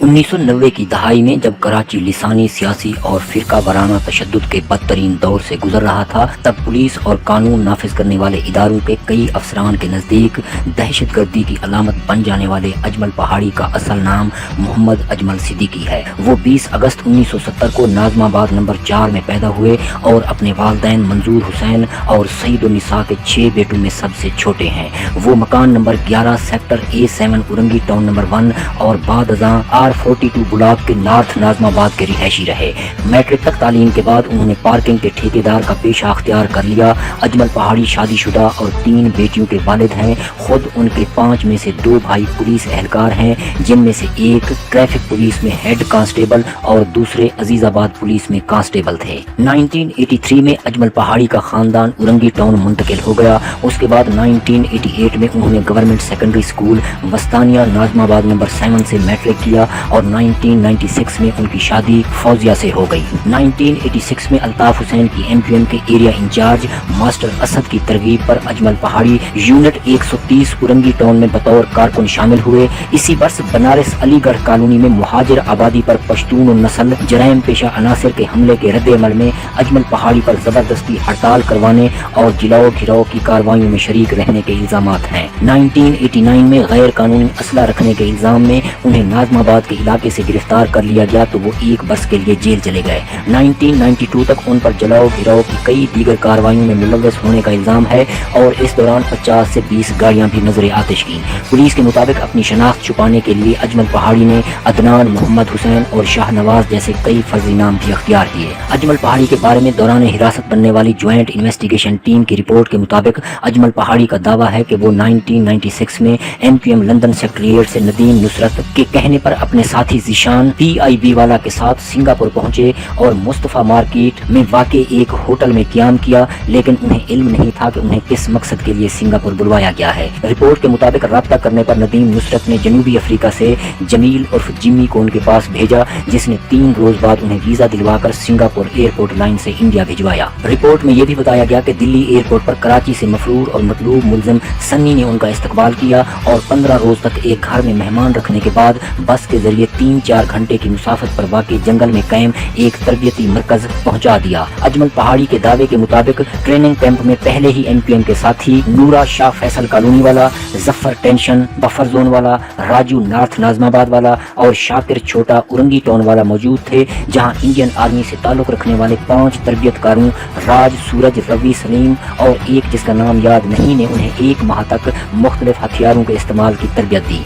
1990 की दहाई में जब कराची लिसानी सियासी और फिरका वाराना तशद्दुद के बदतरीन दौर से गुजर रहा था, तब पुलिस और कानून नाफिज करने वाले इदारों के कई अफसरान के नज़दीक दहशत गर्दी की अलामत बन जाने वाले अजमल पहाड़ी का असल नाम मोहम्मद अजमल सिद्दीकी है। वो 20 अगस्त 1970 को नाज़माबाद नंबर 4 में पैदा हुए और अपने वालिदैन मंजूर हुसैन और सईद-उन-निसा के 6 बेटों में सबसे छोटे हैं। वो मकान number 11 sector A7 Orangi town number 1 और बाद अज़ां R42 ब्लॉक के नॉर्थ नाज़माबाद के रिहायशी रहे। मैट्रिक तक तालीम के बाद उन्होंने पार्किंग के ठेकेदार का पेशा अख्तियार कर लिया। अजमल पहाड़ी शादीशुदा और 3 बेटियों के वालिद हैं। खुद उनके 5 में से 2 भाई पुलिस एहलकार हैं, जिनमें से एक ट्रैफिक पुलिस में हेड कांस्टेबल और दूसरे अजीजाबाद पुलिस में कांस्टेबल थे। 1983 में अजमल पहाड़ी का खानदान उरंगी टाउन मुंतकिल हो गया। उसके बाद 1988 में उन्होंने गवर्नमेंट सेकेंडरी स्कूल वस्तानिया नाज़माबाद नंबर 7 से मैट्रिक किया और 1996 में उनकी शादी फौजिया से हो गई। 1986 में अल्ताफ हुसैन की MQM के एरिया इंचार्ज मास्टर असद की तरगीब पर अजमल पहाड़ी यूनिट 130 उरंगी टाउन में बतौर कारकुन शामिल हुए। इसी वर्ष बनारस अलीगढ़ कॉलोनी में मुहाजिर आबादी पर पश्तून और नस्ल जराइम पेशा अनासर के हमले के रद्द-ए-अमल में अजमल पहाड़ी पर जबरदस्ती हड़ताल करवाने और जिलाओ घिराव की कार्रवाइयों में शरीक रहने के इल्जामात हैं। 1989 में गैर कानूनी असला रखने के इल्जाम में उन्हें नाज़माबाद के इलाके से गिरफ्तार कर लिया गया तो वो 1 बरस के लिए जेल चले गए। 1992 तक उन पर जलाओ घिराव की कई दीगर कार्रवाइयों में मुलव्वस होने का इल्जाम है और इस दौरान 50 से 20 गाड़ियां भी नजर आतिश की। पुलिस के मुताबिक अपनी शनाख्त छुपाने के लिए अजमल पहाड़ी ने अदनान, मोहम्मद हुसैन और शाहनवाज जैसे कई फर्जी नाम भी अख्तियार किए। अजमल पहाड़ी के बारे में दौरान हिरासत बनने वाली ज्वाइंट इन्वेस्टिगेशन टीम की रिपोर्ट के मुताबिक अजमल पहाड़ी का दावा है कि वो 1996 में MQM लंदन सेक्रेटेरिएट से नदीम नुसरत के कहने पर अपने साथी ज़ीशान PIB वाला के साथ सिंगापुर पहुंचे और मुस्तफ़ा मार्केट में वाक़े एक होटल में क़याम किया, लेकिन उन्हें इल्म नहीं था कि उन्हें किस मकसद के लिए सिंगापुर बुलवाया गया है। रिपोर्ट के मुताबिक राब्ता करने पर नदीम नुसरत ने जनूबी अफ्रीका से जमील उर्फ जिम्मी को उनके पास भेजा, जिसने 3 रोज बाद उन्हें वीज़ा दिलवाकर सिंगापुर एयरपोर्ट लाइन से इंडिया भिजवाया। रिपोर्ट में यह भी बताया गया कि दिल्ली एयरपोर्ट पर कराची से मफरूर और मतलूब मुलजिम सन्नी ने उनका इस्तकबाल किया और 15 रोज तक एक घर में मेहमान रखने के बाद बस के जरिए 3-4 घंटे की मुसाफत पर वाक़ई जंगल में कायम एक तरबियती मरकज पहुंचा दिया। अजमल पहाड़ी के दावे के मुताबिक ट्रेनिंग कैंप में पहले ही MQM के साथी नूरा शाह फैसल कॉलोनी वाला, जफर टेंशन बफर जोन वाला, राजू नॉर्थ नाज़माबाद वाला और शाकिर छोटा उरंगी टाउन वाला मौजूद थे, जहां इंडियन आर्मी से ताल्लुक रखने वाले 5 तरबियतकारों राज, सूरज, रवि, सलीम और एक जिसका नाम याद नहीं ने उन्हें 1 माह तक मुख्तलिफ हथियारों के इस्तेमाल की तरबियत दी।